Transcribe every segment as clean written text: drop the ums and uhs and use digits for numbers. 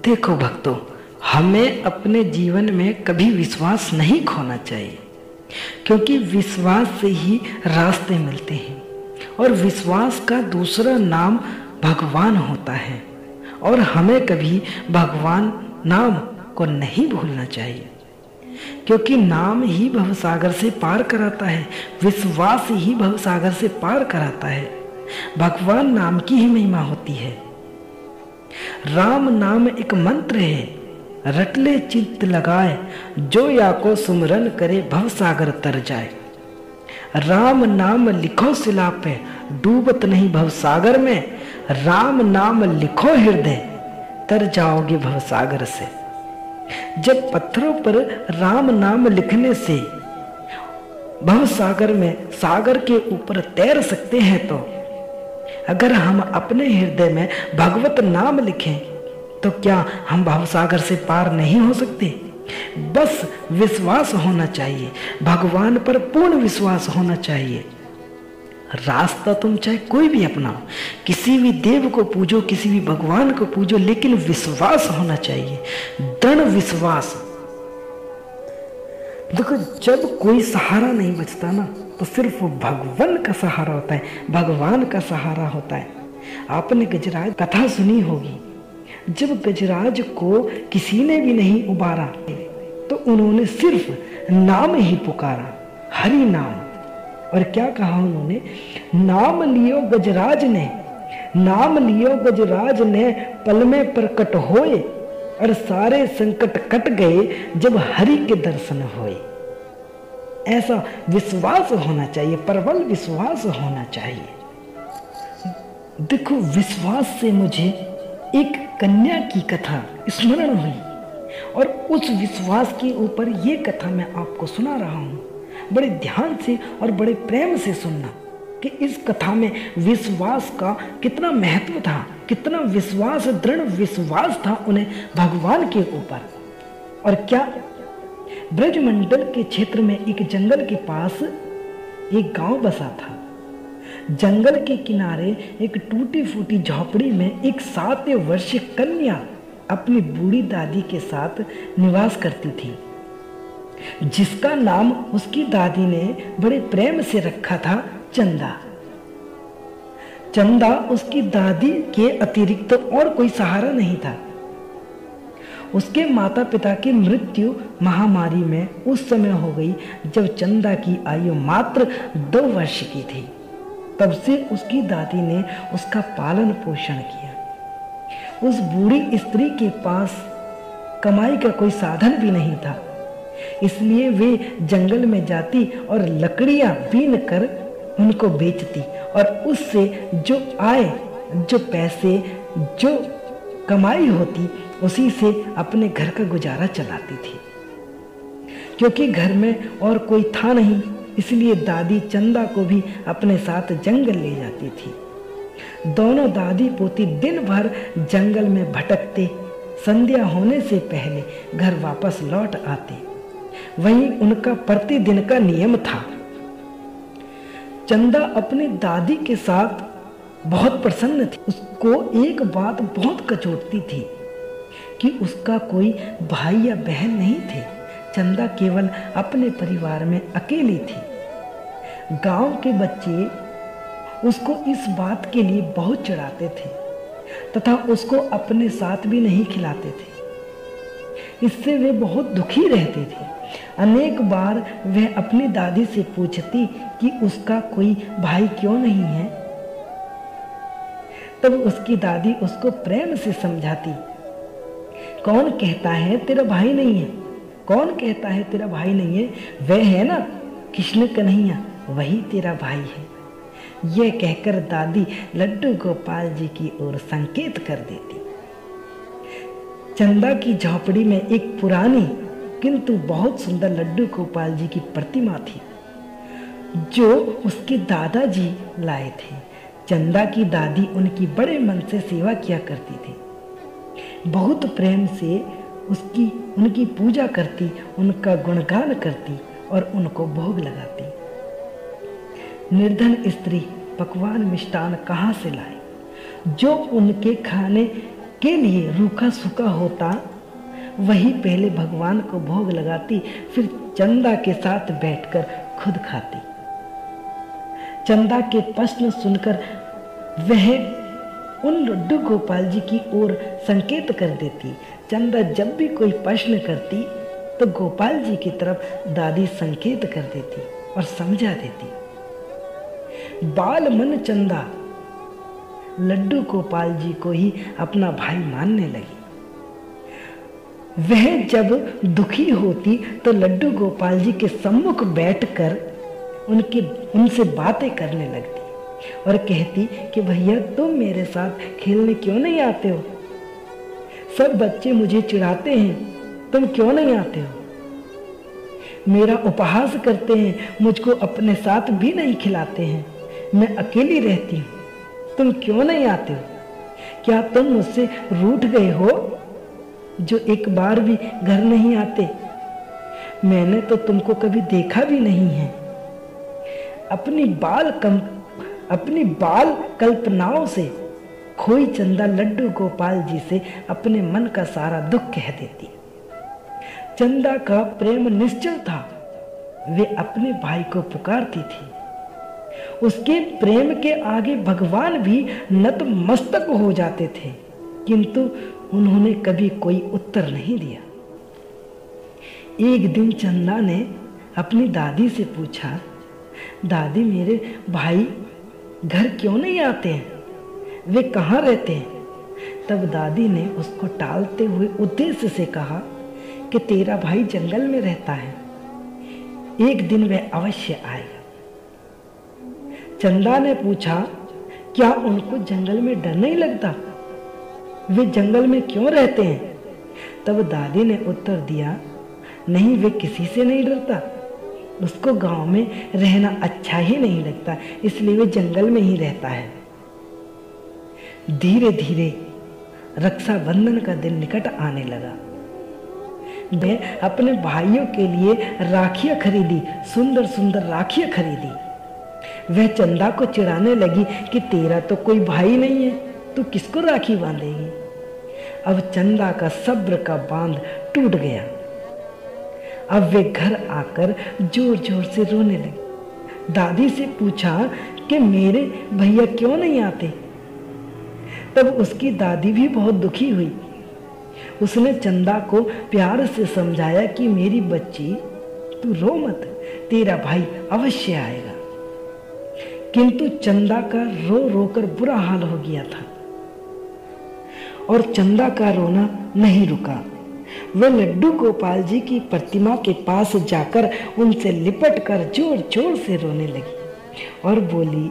देखो भक्तों, हमें अपने जीवन में कभी विश्वास नहीं खोना चाहिए, क्योंकि विश्वास से ही रास्ते मिलते हैं। और विश्वास का दूसरा नाम भगवान होता है, और हमें कभी भगवान नाम को नहीं भूलना चाहिए, क्योंकि नाम ही भवसागर से पार कराता है, विश्वास ही भवसागर से पार कराता है। भगवान नाम की ही महिमा होती है। राम नाम एक मंत्र है, रट ले चित्त लगाए, जो या को सुमरन करे भवसागर तर जाए। राम नाम लिखो शिला पे, डूबत नहीं भवसागर में, राम नाम लिखो हृदय, तर जाओगे भवसागर से। जब पत्थरों पर राम नाम लिखने से भवसागर में सागर के ऊपर तैर सकते हैं, तो अगर हम अपने हृदय में भगवत नाम लिखें तो क्या हम भवसागर से पार नहीं हो सकते? बस विश्वास होना चाहिए, भगवान पर पूर्ण विश्वास होना चाहिए। रास्ता तुम चाहे कोई भी अपनाओ, किसी भी देव को पूजो, किसी भी भगवान को पूजो, लेकिन विश्वास होना चाहिए, दृढ़ विश्वास। देखो, जब कोई सहारा नहीं बचता ना, तो सिर्फ भगवान का सहारा होता है, भगवान का सहारा होता है। आपने गजराज कथा सुनी होगी। जब गजराज को किसी ने भी नहीं उबारा तो उन्होंने सिर्फ नाम ही पुकारा, हरि नाम। और क्या कहा उन्होंने? नाम लियो गजराज ने, नाम लियो गजराज ने, पल में प्रकट होए, और सारे संकट कट गए जब हरि के दर्शन होए। ऐसा विश्वास होना चाहिए, प्रबल विश्वास होना चाहिए। देखो, विश्वास से मुझे एक कन्या की कथा स्मरण हुई, और उस विश्वास के ऊपर ये कथा मैं आपको सुना रहा हूं। बड़े ध्यान से और बड़े प्रेम से सुनना कि इस कथा में विश्वास का कितना महत्व था, कितना विश्वास, दृढ़ विश्वास था उन्हें भगवान के ऊपर। और क्या ब्रजमंडल के क्षेत्र में एक जंगल के पास एक गांव बसा था। जंगल के किनारे एक टूटी फूटी झोपड़ी में एक 7 वर्षीय कन्या अपनी बूढ़ी दादी के साथ निवास करती थी, जिसका नाम उसकी दादी ने बड़े प्रेम से रखा था चंदा। चंदा उसकी दादी के अतिरिक्त और कोई सहारा नहीं था। उसके माता पिता की मृत्यु महामारी में उस समय हो गई जब चंदा की आयु मात्र 2 वर्ष की थी। तब से उसकी दादी ने उसका पालन पोषण किया। उस बूढ़ी स्त्री के पास कमाई का कोई साधन भी नहीं था, इसलिए वे जंगल में जाती और लकड़ियां बीन कर उनको बेचती, और उससे जो आय, जो पैसे, जो कमाई होती, उसी से अपने घर का गुजारा चलाती थी। क्योंकि घर में और कोई था नहीं, इसलिए दादी चंदा को भी अपने साथ जंगल ले जाती थी। दोनों दादी पोती दिन भर जंगल में भटकते, संध्या होने से पहले घर वापस लौट आते। वही उनका प्रतिदिन का नियम था। चंदा अपनी दादी के साथ बहुत प्रसन्न थी। उसको एक बात बहुत कचोटती थी कि उसका कोई भाई या बहन नहीं थे। चंदा केवल अपने परिवार में अकेली थी। गांव के बच्चे उसको इस बात के लिए बहुत चिढ़ाते थे तथा उसको अपने साथ भी नहीं खिलाते थे। इससे वे बहुत दुखी रहते थे। अनेक बार वह अपनी दादी से पूछती कि उसका कोई भाई क्यों नहीं है। तब उसकी दादी उसको प्रेम से समझाती, कौन कहता है तेरा भाई नहीं है, कौन कहता है तेरा भाई नहीं है, वह है ना कृष्ण कन्हैया, वही तेरा भाई है। यह कहकर दादी लड्डू गोपाल जी की ओर संकेत कर देती। चंदा की झोपड़ी में एक पुरानी किंतु बहुत सुंदर लड्डू गोपाल जी की प्रतिमा थी, जो उसके दादाजी लाए थे। चंदा की दादी उनकी बड़े मन से सेवा किया करती थी। बहुत प्रेम से उनकी पूजा करती, उनका गुणगान करती और उनको भोग लगाती। निर्धन स्त्री पकवान मिष्टान कहाँ से लाए, जो उनके खाने के लिए रूखा सूखा होता वही पहले भगवान को भोग लगाती, फिर चंदा के साथ बैठकर खुद खाती। चंदा के प्रश्न सुनकर वह उन लड्डू गोपाल जी की ओर संकेत कर देती। चंदा जब भी कोई प्रश्न करती तो गोपाल जी की तरफ दादी संकेत कर देती और समझा देती। बाल मन चंदा लड्डू गोपाल जी को ही अपना भाई मानने लगी। वह जब दुखी होती तो लड्डू गोपाल जी के सम्मुख बैठकर उनसे बातें करने लगती और कहती कि भैया तुम मेरे साथ खेलने क्यों नहीं आते हो? सब बच्चे मुझे चिढ़ाते हैं, तुम क्यों नहीं आते हो? मेरा उपहास करते हैं, मुझको अपने साथ भी नहीं खिलाते हैं, मैं अकेली रहती हूँ, तुम क्यों नहीं आते हो? क्या तुम मुझसे रूठ गए हो जो एक बार भी घर नहीं आते? मैंने तो तुमको कभी देखा भी नहीं है। अपनी बाल कल्पनाओं से खोई चंदा लड्डू गोपाल जी से अपने मन का सारा दुख कह देती। चंदा का प्रेम निश्चल था, वे अपने भाई को पुकारती थी। उसके प्रेम के आगे भगवान भी नतमस्तक हो जाते थे, किंतु उन्होंने कभी कोई उत्तर नहीं दिया। एक दिन चंदा ने अपनी दादी से पूछा, दादी मेरे भाई घर क्यों नहीं आते हैं? वे कहाँ रहते हैं? तब दादी ने उसको टालते हुए उद्देश्य से कहा कि तेरा भाई जंगल में रहता है, एक दिन वह अवश्य आएगा। चंदा ने पूछा, क्या उनको जंगल में डर नहीं लगता? वे जंगल में क्यों रहते हैं? तब दादी ने उत्तर दिया, नहीं, वे किसी से नहीं डरता, उसको गांव में रहना अच्छा ही नहीं लगता, इसलिए वे जंगल में ही रहता है। धीरे धीरे रक्षाबंधन का दिन निकट आने लगा। वह अपने भाइयों के लिए राखियां खरीदी, सुंदर सुंदर राखियां खरीदी। वह चंदा को चिढ़ाने लगी कि तेरा तो कोई भाई नहीं है, तू किसको राखी बांधेगी? अब चंदा का सब्र का बांध टूट गया। अब वे घर आकर जोर जोर से रोने लगी। दादी से पूछा कि मेरे भैया क्यों नहीं आते? तब उसकी दादी भी बहुत दुखी हुई। उसने चंदा को प्यार से समझाया कि मेरी बच्ची, तू रो मत, तेरा भाई अवश्य आएगा। किंतु चंदा का रो रोकर बुरा हाल हो गया था और चंदा का रोना नहीं रुका। वह लड्डू गोपाल जी की प्रतिमा के पास जाकर उनसे लिपटकर जोर जोर से रोने लगी और बोली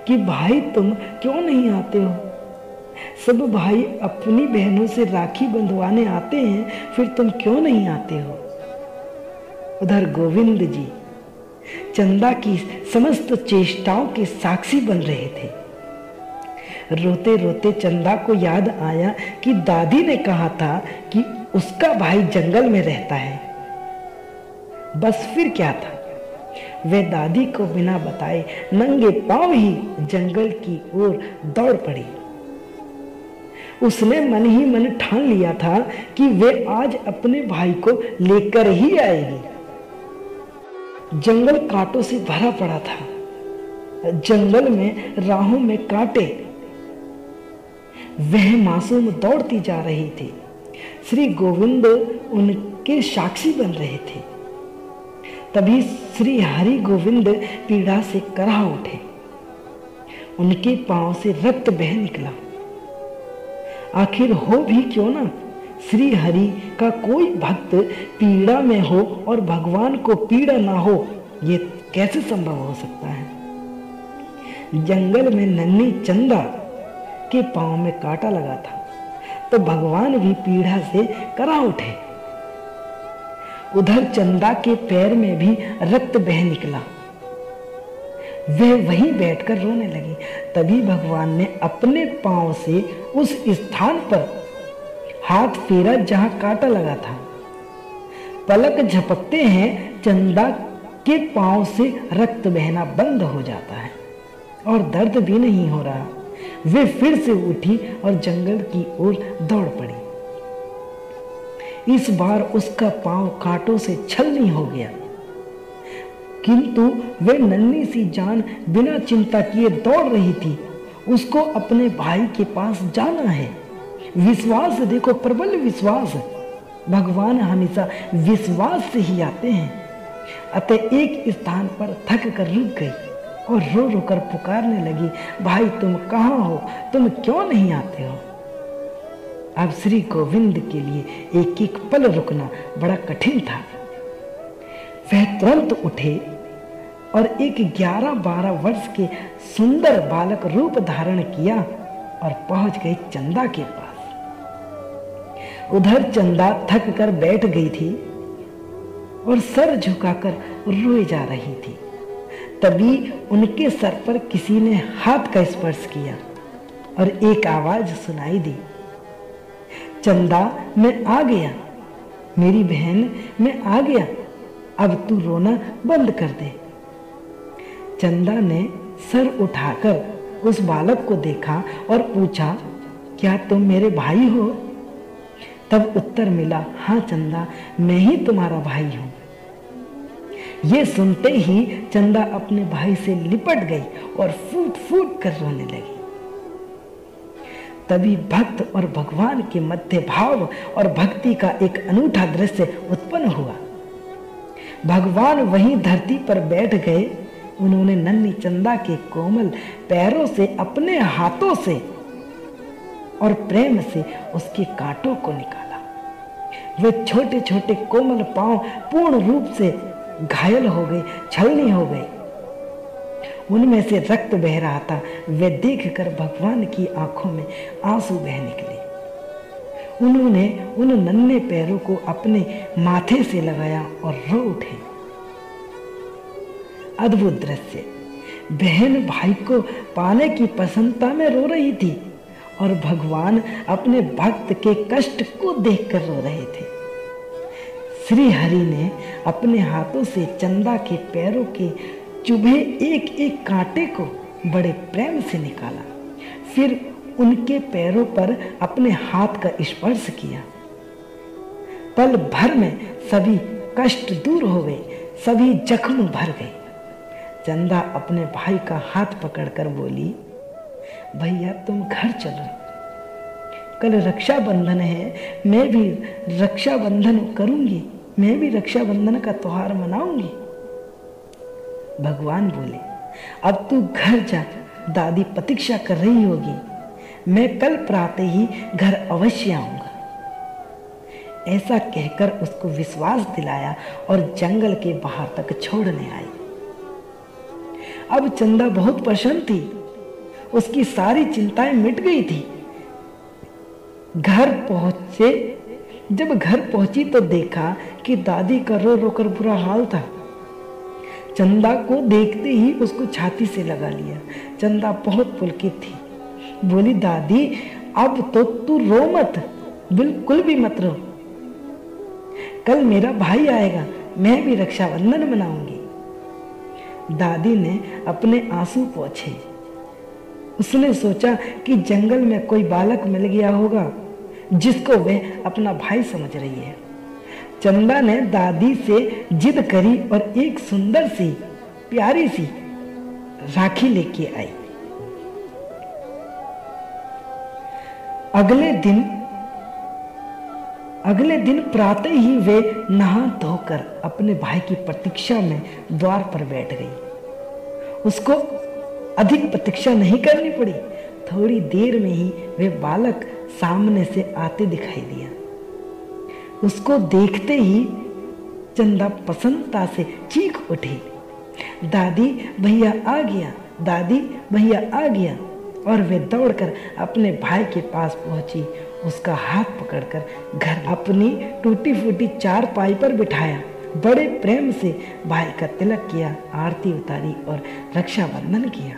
कि भाई तुम क्यों नहीं आते हो? सब भाई अपनी बहनों से राखी बंधवाने आते हैं, फिर तुम क्यों नहीं आते हो? उधर गोविंद जी चंदा की समस्त चेष्टाओं के साक्षी बन रहे थे। रोते रोते चंदा को याद आया कि दादी ने कहा था कि उसका भाई जंगल में रहता है। बस फिर क्या था, वह दादी को बिना बताए नंगे पांव ही जंगल की ओर दौड़ पड़ी। उसने मन ही मन ठान लिया था कि वह आज अपने भाई को लेकर ही आएगी। जंगल कांटों से भरा पड़ा था, जंगल में राहों में कांटे। वह मासूम दौड़ती जा रही थी। श्री गोविंद उनके साक्षी बन रहे थे। तभी श्री हरि गोविंद पीड़ा से कराह उठे। उनके पांव से रक्त बह निकला। आखिर हो भी क्यों ना, श्री हरि का कोई भक्त पीड़ा में हो और भगवान को पीड़ा ना हो, ये कैसे संभव हो सकता है? जंगल में नन्ही चंदा के पांव में कांटा लगा था तो भगवान भी पीड़ा से करा उठे। उधर चंदा के पैर में भी रक्त बह निकला। वह वहीं बैठकर रोने लगी। तभी भगवान ने अपने पांव से उस स्थान पर हाथ फेरा जहां कांटा लगा था। पलक झपकते हैं, चंदा के पांव से रक्त बहना बंद हो जाता है और दर्द भी नहीं हो रहा। वे फिर से उठी और जंगल की ओर दौड़ पड़ी। इस बार उसका पांव कांटों से छलनी हो गया, किंतु वे नन्ही सी जान बिना चिंता किए दौड़ रही थी। उसको अपने भाई के पास जाना है। विश्वास देखो, प्रबल विश्वास। भगवान हमेशा विश्वास से ही आते हैं। अतः एक स्थान पर थक कर रुक गई और रो रो कर पुकारने लगी, भाई तुम कहाँ हो, तुम क्यों नहीं आते हो? अब श्री गोविंद के लिए एक एक पल रुकना बड़ा कठिन था। वह तुरंत उठे और एक 11-12 वर्ष के सुंदर बालक रूप धारण किया और पहुंच गई चंदा के पास। उधर चंदा थक कर बैठ गई थी और सर झुकाकर रोए जा रही थी। तभी उनके सर पर किसी ने हाथ का स्पर्श किया और एक आवाज सुनाई दी, चंदा मैं आ गया, मेरी बहन मैं आ गया, अब तू रोना बंद कर दे। चंदा ने सर उठाकर उस बालक को देखा और पूछा, क्या तुम मेरे भाई हो? तब उत्तर मिला, हाँ चंदा, मैं ही तुम्हारा भाई हूं। ये सुनते ही चंदा अपने भाई से लिपट गई और फूट फूट कर रोने लगी। तभी भक्त और भगवान के मध्य भाव और भक्ति का एक अनूठा दृश्य उत्पन्न हुआ। भगवान वहीं धरती पर बैठ गए। उन्होंने नन्ही चंदा के कोमल पैरों से अपने हाथों से और प्रेम से उसके कांटों को निकाला। वे छोटे छोटे कोमल पांव पूर्ण रूप से घायल हो गए, छलनी हो गए। उनमें से रक्त बह रहा था। वे देखकर भगवान की आंखों में आंसू बह निकले। उन्होंने उन नन्हे पैरों को अपने माथे से लगाया और रो उठे। अद्भुत दृश्य। बहन भाई को पाने की प्रसन्नता में रो रही थी और भगवान अपने भक्त के कष्ट को देखकर रो रहे थे। श्री हरि ने अपने हाथों से चंदा के पैरों के चुभे एक एक कांटे को बड़े प्रेम से निकाला। फिर उनके पैरों पर अपने हाथ का स्पर्श किया। पल भर में सभी कष्ट दूर हो गए, सभी जख्म भर गए। चंदा अपने भाई का हाथ पकड़कर बोली, भैया तुम घर चलो, कल रक्षाबंधन है, मैं भी रक्षाबंधन करूंगी, मैं भी रक्षाबंधन का त्योहार मनाऊंगी। भगवान बोले, अब तू घर जा, दादी प्रतीक्षा कर रही होगी, मैं कल प्रातः ही घर अवश्य आऊंगा। ऐसा कहकर उसको विश्वास दिलाया और जंगल के बाहर तक छोड़ने आई। अब चंदा बहुत प्रसन्न थी, उसकी सारी चिंताएं मिट गई थी। जब घर पहुंची तो देखा कि दादी का रो रो कर बुरा हाल था। चंदा को देखते ही उसको छाती से लगा लिया। चंदा बहुत पुलकित थी, बोली, दादी अब तो तू रो मत, बिल्कुल भी मत रो, कल मेरा भाई आएगा, मैं भी रक्षाबंधन मनाऊंगी। दादी ने अपने आंसू पोंछे। उसने सोचा कि जंगल में कोई बालक मिल गया होगा जिसको वह अपना भाई समझ रही है। चंदा ने दादी से जिद करी और एक सुंदर सी प्यारी सी राखी लेके आई। अगले दिन प्रातः ही वे नहा धोकर अपने भाई की प्रतीक्षा में द्वार पर बैठ गई। उसको अधिक प्रतीक्षा नहीं करनी पड़ी। थोड़ी देर में ही वे बालक सामने से आते दिखाई दिया। उसको देखते ही चंदा प्रसन्नता से चीख उठी, दादी भैया आ गया, दादी भैया आ गया। और वे दौड़कर अपने भाई के पास पहुंची, उसका हाथ पकड़कर घर अपनी टूटी फूटी चारपाई पर बिठाया, बड़े प्रेम से भाई का तिलक किया, आरती उतारी और रक्षाबंधन किया।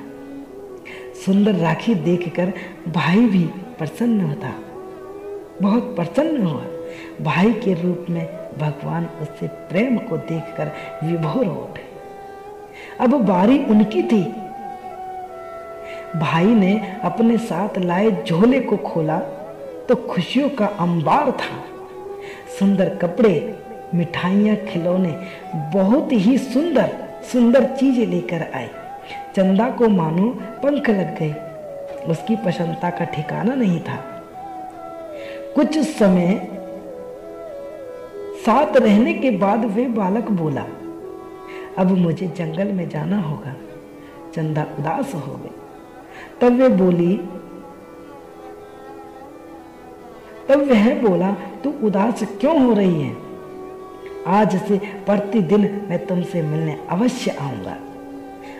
सुंदर राखी देखकर भाई भी प्रसन्न होता, बहुत प्रसन्न हुआ। भाई के रूप में भगवान उससे प्रेम को देखकर विभोर हो उठे। अब बारी उनकी थी। भाई ने अपने साथ लाए झोले को खोला तो खुशियों का अंबार था। सुंदर कपड़े, मिठाइयाँ, खिलौने, बहुत ही सुंदर सुंदर चीजें लेकर आए। चंदा को मानो पंख लग गए। उसकी प्रसन्नता का ठिकाना नहीं था। कुछ समय साथ रहने के बाद वे बालक बोला, अब मुझे जंगल में जाना होगा। चंदा उदास हो गई। तब वह बोला, तू उदास क्यों हो रही है? आज से प्रतिदिन मैं तुमसे मिलने अवश्य आऊंगा।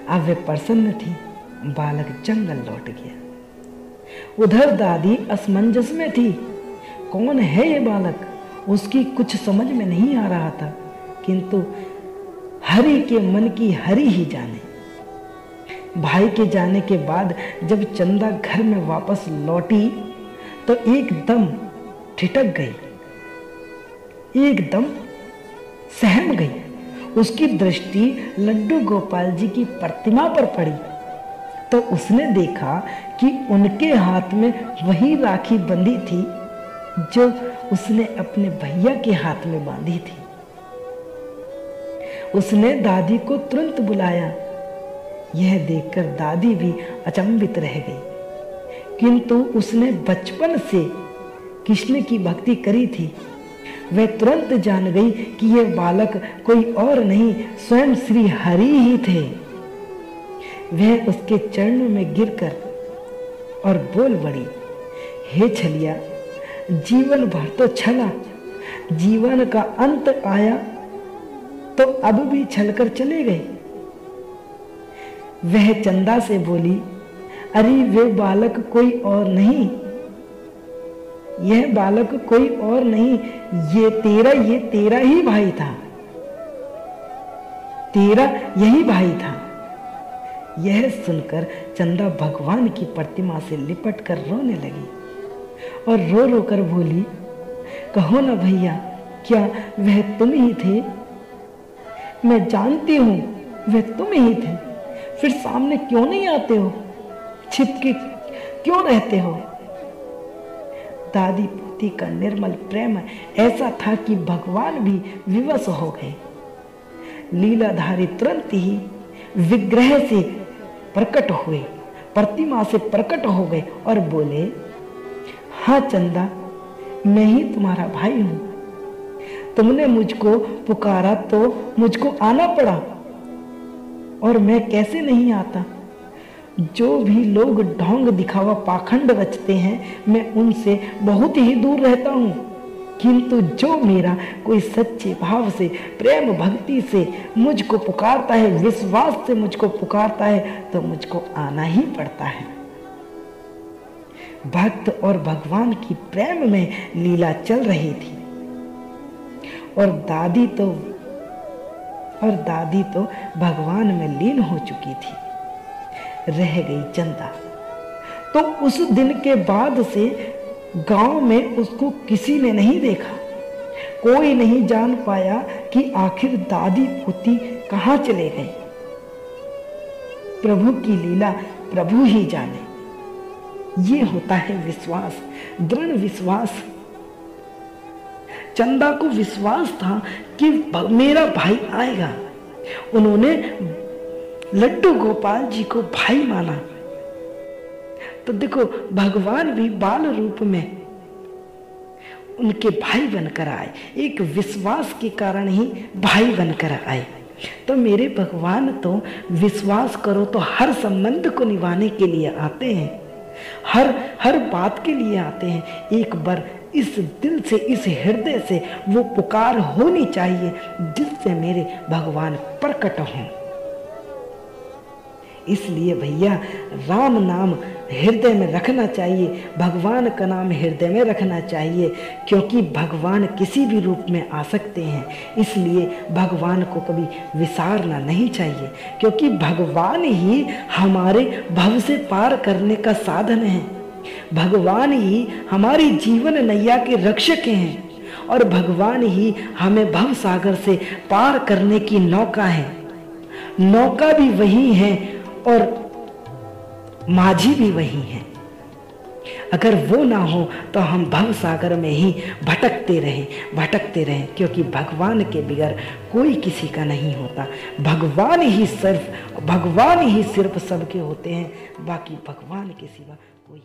अब वे प्रसन्न थी। बालक जंगल लौट गया। उधर दादी असमंजस में थी। कौन है ये बालक? उसकी कुछ समझ में नहीं आ रहा था, किंतु हरि के मन की हरि ही जाने। भाई के जाने के बाद जब चंदा घर में वापस लौटी तो एकदम ठिठक गई, एकदम सहम गई। उसकी दृष्टि लड्डू गोपाल जी की प्रतिमा पर पड़ी तो उसने देखा कि उनके हाथ में वही राखी बंधी थी जो उसने अपने भैया के हाथ में बांधी थी। उसने दादी को तुरंत बुलाया। यह देखकर दादी भी अचंभित रह गई, किंतु उसने बचपन से कृष्ण की भक्ति करी थी। वह तुरंत जान गई कि यह बालक कोई और नहीं, स्वयं श्री हरि ही थे। वह उसके चरणों में गिरकर और बोल पड़ी, हे छलिया, जीवन भर तो छला, जीवन का अंत आया तो अब भी छलकर चले गए। वह चंदा से बोली, अरे वे बालक कोई और नहीं, यह बालक कोई और नहीं, ये तेरा ही भाई था, तेरा यही भाई था। यह सुनकर चंदा भगवान की प्रतिमा से लिपट कर रोने लगी और रो रो कर बोली, कहो ना भैया, क्या वह तुम ही थे? मैं जानती हूं वह तुम ही थे, फिर सामने क्यों नहीं आते हो? छिपके क्यों रहते हो? दादी पोती का निर्मल प्रेम ऐसा था कि भगवान भी विवश हो गए। लीलाधारी तुरंत ही विग्रह से प्रकट हुए, प्रतिमा से प्रकट हो गए और बोले, हाँ चंदा, मैं ही तुम्हारा भाई हूं। तुमने मुझको पुकारा तो मुझको आना पड़ा, और मैं कैसे नहीं आता। जो भी लोग ढोंग दिखावा पाखंड रचते हैं, मैं उनसे बहुत ही दूर रहता हूं, किंतु जो मेरा कोई सच्चे भाव से, प्रेम भक्ति से मुझको पुकारता है, विश्वास से मुझको पुकारता है, तो मुझको आना ही पड़ता है। भक्त और भगवान की प्रेम में लीला चल रही थी और दादी तो भगवान में लीन हो चुकी थी। रह गई चंदा। तो उस दिन के बाद से गांव में उसको किसी ने नहीं देखा। कोई नहीं जान पाया कि आखिर दादी पोती कहां चले गए। प्रभु की लीला प्रभु ही जाने। ये होता है विश्वास, दृढ़ विश्वास। चंदा को विश्वास था कि मेरा भाई आएगा। उन्होंने लड्डू गोपाल जी को भाई माना। तो देखो, भगवान भी बाल रूप में उनके भाई बनकर आए। एक विश्वास के कारण ही भाई बनकर आए। तो मेरे भगवान तो विश्वास करो तो हर संबंध को निभाने के लिए आते हैं, हर बात के लिए आते हैं। एक बार इस दिल से, इस हृदय से वो पुकार होनी चाहिए जिससे मेरे भगवान प्रकट हों। इसलिए भैया, राम नाम हृदय में रखना चाहिए, भगवान का नाम हृदय में रखना चाहिए, क्योंकि भगवान किसी भी रूप में आ सकते हैं। इसलिए भगवान को कभी विसारना नहीं चाहिए, क्योंकि भगवान ही हमारे भव से पार करने का साधन है। भगवान ही हमारी जीवन नैया के रक्षक हैं और भगवान ही हमें भव सागर से पार करने की नौका है। नौका भी वही है और माझी भी वही है। अगर वो ना हो तो हम भव सागर में ही भटकते रहें, क्योंकि भगवान के बगैर कोई किसी का नहीं होता। भगवान ही सिर्फ सबके होते हैं, बाकी भगवान के सिवा कोई